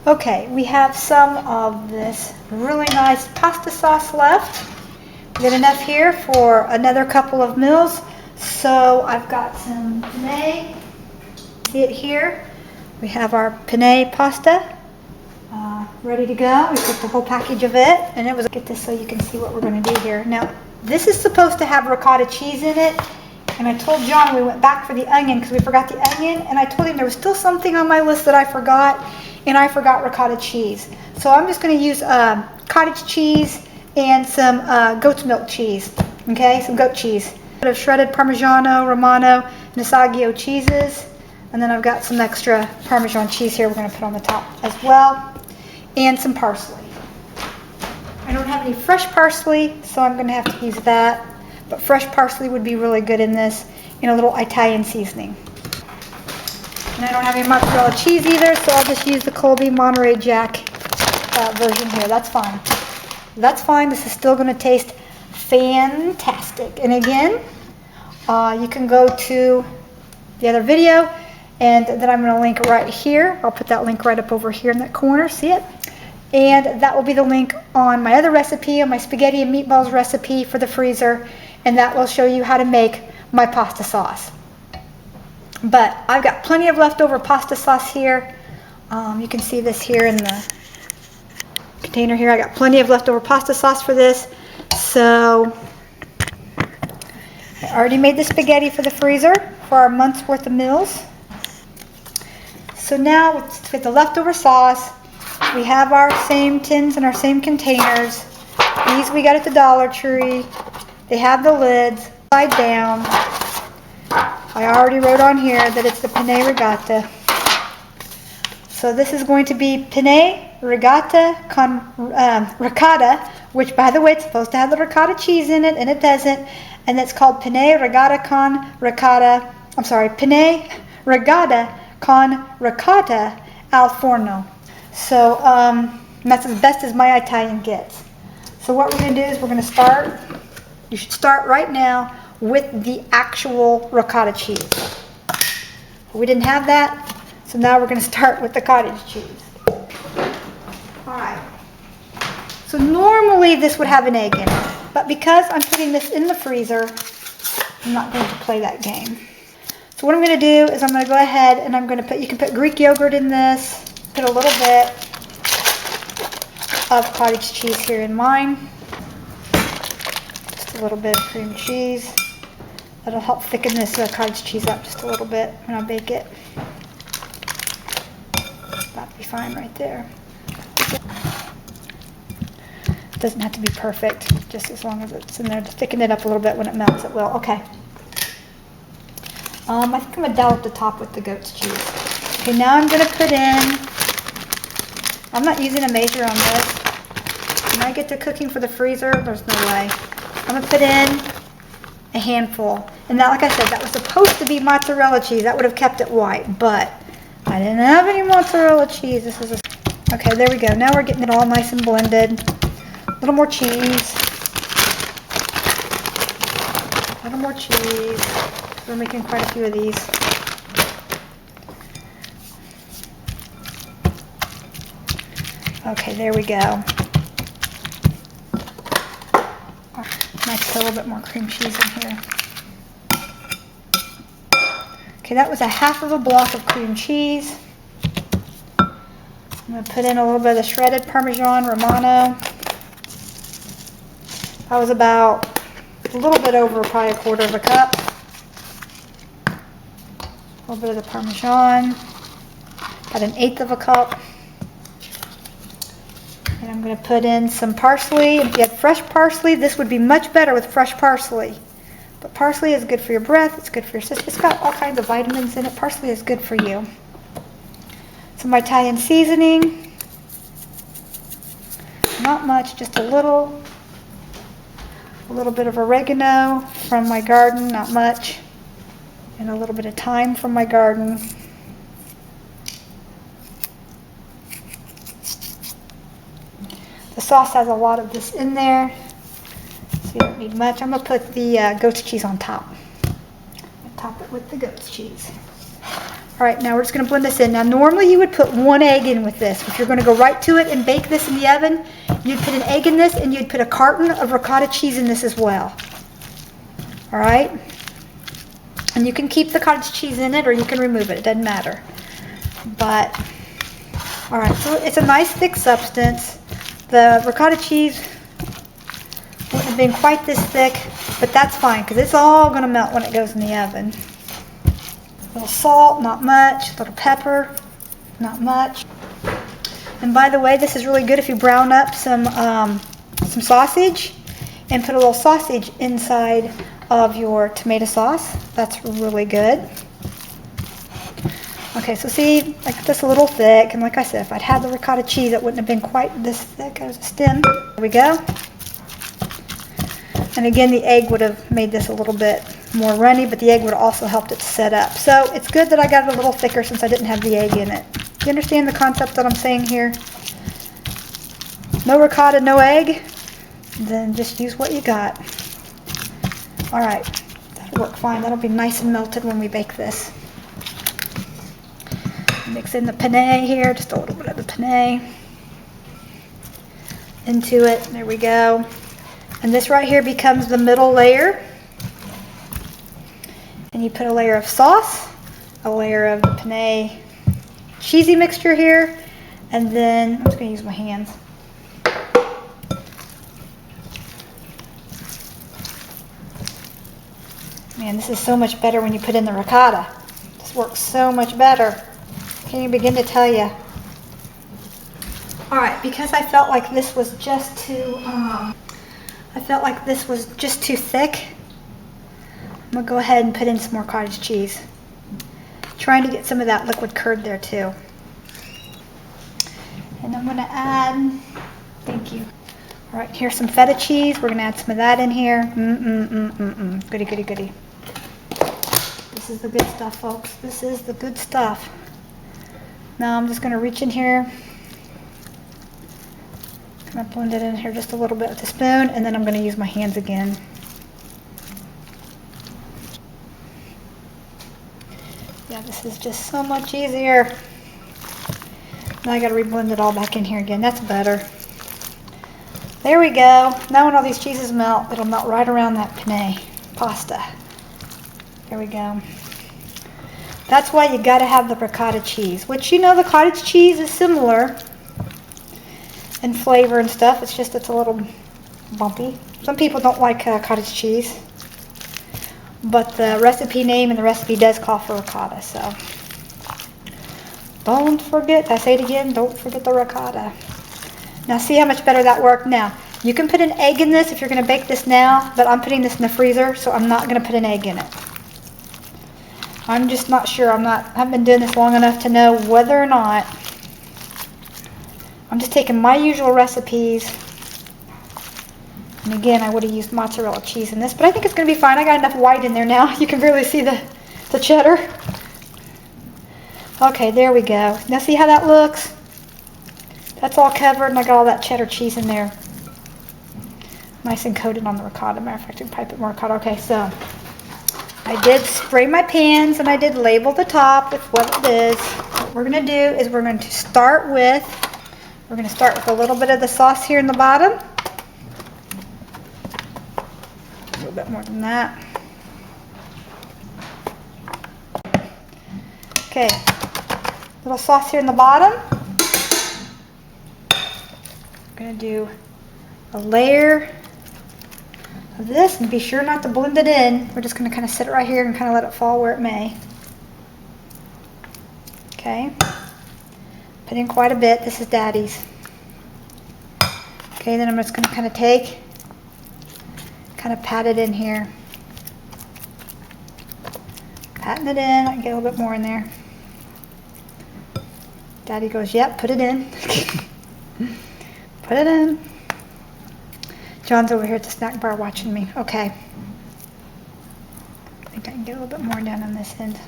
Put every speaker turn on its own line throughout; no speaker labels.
Okay, we have some of this really nice pasta sauce left. We got enough here for another couple of meals. So I've got some penne. See it here? We have our penne pasta ready to go. We put the whole package of it, and it was, get this so you can see what we're going to do here. Now, this is supposed to have ricotta cheese in it, and I told John we went back for the onion because we forgot the onion, and I told him there was still something on my list that I forgot, and I forgot ricotta cheese. So I'm just going to use cottage cheese and some goat's milk cheese, okay, some goat cheese. A bit of shredded Parmigiano, Romano, and Assaggio cheeses, and then I've got some extra Parmesan cheese here we're going to put on the top as well. And some parsley. I don't have any fresh parsley, so I'm going to have to use that. But fresh parsley would be really good in this, in a little Italian seasoning. And I don't have any mozzarella cheese either, so I'll just use the Colby Monterey Jack version here. That's fine. That's fine. This is still going to taste fantastic. And again, you can go to the other video, and then I'm going to link right here. I'll put that link right up over here in that corner. See it? And that will be the link on my other recipe, on my spaghetti and meatballs recipe for the freezer. And that will show you how to make my pasta sauce. But I've got plenty of leftover pasta sauce here. You can see this here in the container here. I got plenty of leftover pasta sauce for this. So I already made the spaghetti for the freezer for our month's worth of meals. So now let's get the leftover sauce. We have our same tins and our same containers. These we got at the Dollar Tree. They have the lids upside down. I already wrote on here that it's the penne ricotta. So this is going to be penne ricotta con ricotta, which by the way, it's supposed to have the ricotta cheese in it, and it doesn't. And it's called penne ricotta con ricotta. I'm sorry, penne ricotta con ricotta al forno. So that's as best as my Italian gets. So what we're going to do is we're going to start, you should start right now with the actual ricotta cheese. We didn't have that, so now we're going to start with the cottage cheese. Alright, so normally this would have an egg in it, but because I'm putting this in the freezer, I'm not going to play that game. So what I'm going to do is I'm going to go ahead and I'm going to put, you can put Greek yogurt in this. Put a little bit of cottage cheese here in mine. Just a little bit of cream cheese. That'll help thicken this cottage cheese up just a little bit when I bake it. That'll be fine right there. It doesn't have to be perfect, just as long as it's in there to thicken it up a little bit. When it melts, it will. Okay. I think I'm going to dollop the top with the goat's cheese. Okay, now I'm going to put in, I'm not using a measure on this. When I get to cooking for the freezer, there's no way. I'm going to put in a handful. And that, like I said, that was supposed to be mozzarella cheese. That would have kept it white, but I didn't have any mozzarella cheese. This is a, okay, there we go. Now we're getting it all nice and blended. A little more cheese. A little more cheese. We're making quite a few of these. Okay, there we go. Might put a little bit more cream cheese in here. Okay, that was a half of a block of cream cheese. I'm going to put in a little bit of the shredded Parmesan Romano. That was about a little bit over probably a quarter of a cup. A little bit of the Parmesan. About an eighth of a cup. And I'm going to put in some parsley. If you had fresh parsley, this would be much better with fresh parsley. But parsley is good for your breath. It's good for your system. It's got all kinds of vitamins in it. Parsley is good for you. Some Italian seasoning. Not much, just a little bit of oregano from my garden, not much. And a little bit of thyme from my garden. The sauce has a lot of this in there, so you don't need much. I'm going to put the goat's cheese on top. I'll top it with the goat's cheese. All right, now we're just gonna blend this in. Now normally you would put 1 egg in with this. If you're gonna go right to it and bake this in the oven, you'd put an egg in this and you'd put a carton of ricotta cheese in this as well. All right? And you can keep the cottage cheese in it or you can remove it, it doesn't matter. But, all right, so it's a nice thick substance. The ricotta cheese wouldn't have been quite this thick, but that's fine because it's all gonna melt when it goes in the oven. A little salt, not much. A little pepper, not much. And by the way, this is really good if you brown up some sausage and put a little sausage inside of your tomato sauce. That's really good. Okay, so see, like this a little thick, and like I said, if I'd had the ricotta cheese, it wouldn't have been quite this thick as a stem. There we go. And again, the egg would have made this a little bit more runny, but the egg would have also helped it set up. So it's good that I got it a little thicker since I didn't have the egg in it. Do you understand the concept that I'm saying here? No ricotta, no egg, then just use what you got. All right, that'll work fine. That'll be nice and melted when we bake this. Mix in the penne here, just a little bit of the penne into it. There we go. And this right here becomes the middle layer. And you put a layer of sauce, a layer of the penne cheesy mixture here, and then I'm just going to use my hands. Man, this is so much better when you put in the ricotta. This works so much better. Can't even begin to tell you. All right, because I felt like this was just too, thick. I'm gonna go ahead and put in some more cottage cheese. Trying to get some of that liquid curd there too. And I'm gonna add, thank you. All right, here's some feta cheese. We're gonna add some of that in here. Goody, goody, goody. This is the good stuff, folks. This is the good stuff. Now I'm just gonna reach in here. Kind of blend it in here just a little bit with a spoon, and then I'm gonna use my hands again. Yeah, this is just so much easier. Now I gotta reblend it all back in here again. That's better. There we go. Now when all these cheeses melt, it'll melt right around that penne pasta. There we go. That's why you gotta have the ricotta cheese, which you know the cottage cheese is similar in flavor and stuff. It's just it's a little bumpy. Some people don't like cottage cheese, but the recipe name and the recipe does call for ricotta, so don't forget, I say it again, don't forget the ricotta. Now see how much better that worked? Now, you can put an egg in this if you're gonna bake this now, but I'm putting this in the freezer, so I'm not gonna put an egg in it. I'm just not sure, I haven't been doing this long enough to know whether or not. I'm just taking my usual recipes. And again, I would have used mozzarella cheese in this, but I think it's gonna be fine. I got enough white in there now. You can barely see the cheddar. Okay, there we go. Now see how that looks? That's all covered, and I got all that cheddar cheese in there. Nice and coated on the ricotta. Matter of fact, I can pipe it more ricotta. Okay, so I did spray my pans, and I did label the top with what it is. What we're going to do is we're going to start with a little bit of the sauce here in the bottom. A little bit more than that. Okay, little sauce here in the bottom. I'm going to do a layer of this, and be sure not to blend it in. We're just going to kind of sit it right here and kind of let it fall where it may. Okay, put in quite a bit. This is Daddy's. Okay, then I'm just going to kind of pat it in here. Patting it in. I can get a little bit more in there. Daddy goes, yep, put it in. Put it in. John's over here at the snack bar watching me. Okay. I think I can get a little bit more down on this end.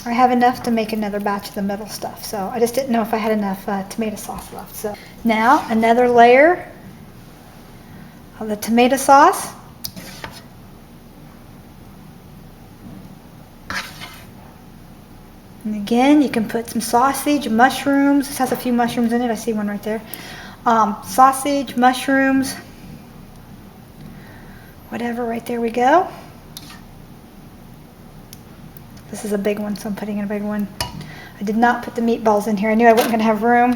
I have enough to make another batch of the middle stuff, so I just didn't know if I had enough tomato sauce left. So now another layer of the tomato sauce. And again, you can put some sausage, mushrooms. This has a few mushrooms in it. I see one right there. Sausage, mushrooms, whatever, right there we go. This is a big one, so I'm putting in a big one. I did not put the meatballs in here. I knew I wasn't going to have room.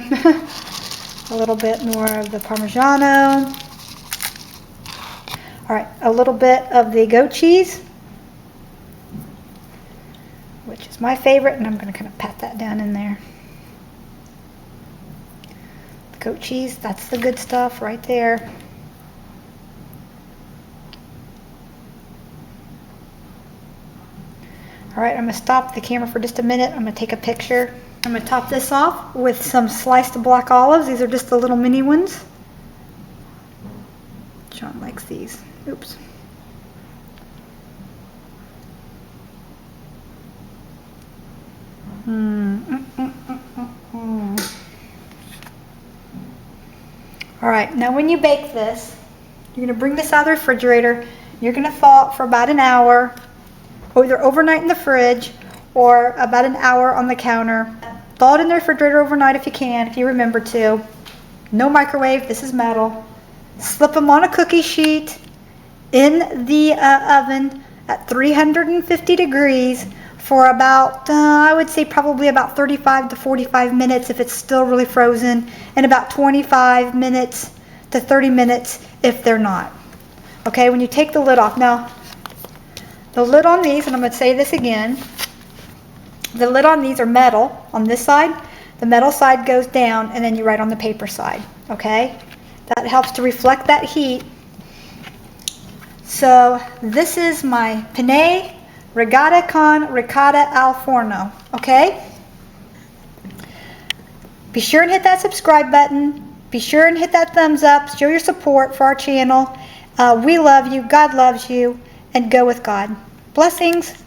A little bit more of the Parmigiano. All right, a little bit of the goat cheese, which is my favorite, and I'm going to kind of pat that down in there. The goat cheese, that's the good stuff right there. All right, I'm going to stop the camera for just a minute. I'm going to take a picture. I'm going to top this off with some sliced black olives. These are just the little mini ones. John likes these. Oops. All right, now when you bake this, you're going to bring this out of the refrigerator. You're going to thaw it for about an hour, either overnight in the fridge or about an hour on the counter. Thaw it in the refrigerator overnight if you can, if you remember to. No microwave, this is metal. Slip them on a cookie sheet in the oven at 350 degrees for about, I would say probably about 35 to 45 minutes if it's still really frozen, and about 25 minutes to 30 minutes if they're not. Okay, when you take the lid off. Now, the lid on these, and I'm going to say this again, the lid on these are metal on this side. The metal side goes down, and then you write on the paper side, okay? That helps to reflect that heat. So this is my penne ricotta con ricotta al forno, okay? Be sure and hit that subscribe button. Be sure and hit that thumbs up. Show your support for our channel. We love you. God loves you. And go with God. Blessings.